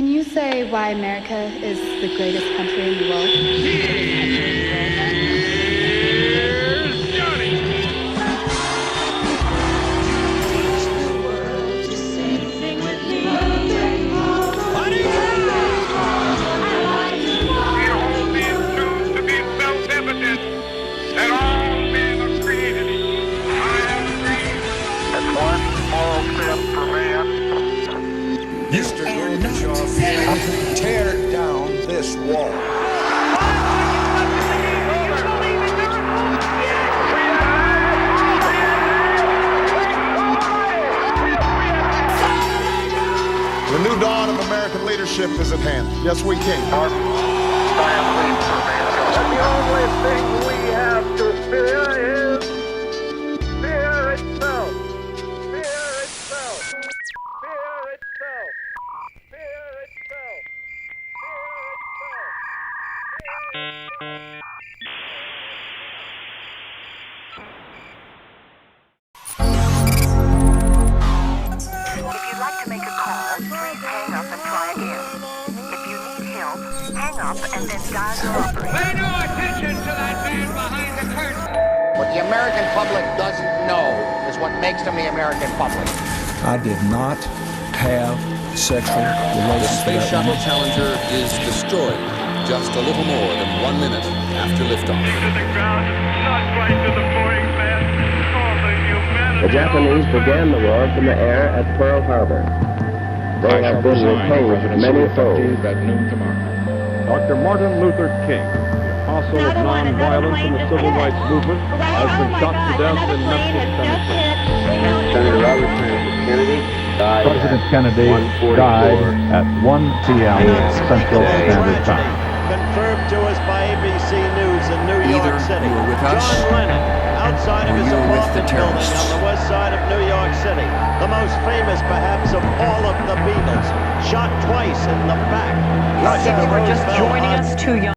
Can you say why America is the greatest country in the world? Here's Johnny. It all being proved to be self-evident that all men are created equal. I am free. That's one small step for man. Mr. Gorbachev, tear down this wall. The new dawn of American leadership is at hand. Yes, we can. And the only thing we have to fear is fear itself. Fear itself. Fear itself. Fear itself. Fear itself. If you'd like to make a call, please hang up and try again. If you need help, hang up and then dial your operator. Pay no attention to that man behind the curtain. What the American public doesn't know is what makes them the American public. I did not have sexual relations. The Space Shuttle Challenger is destroyed just a little more than 1 minute after liftoff. To the ground, not quite to the Boeing man. All the humanity. The Japanese began the war from the air at Pearl Harbor. They have been repaid many fold. Dr. Martin Luther King, the apostle of nonviolence in the civil rights movement, has been shot to death in Memphis, Tennessee. Senator Robert Kennedy died President Kennedy died at 1 p.m. Central Standard Time. Confirmed to us by ABC News in New Either York City. you were with us, John Lennon, outside of or his you were with the apartment building terrorists. on the west side of New York City. The most famous, perhaps, of all of the Beatles. Shot twice in the back. If you were just joining us, too young.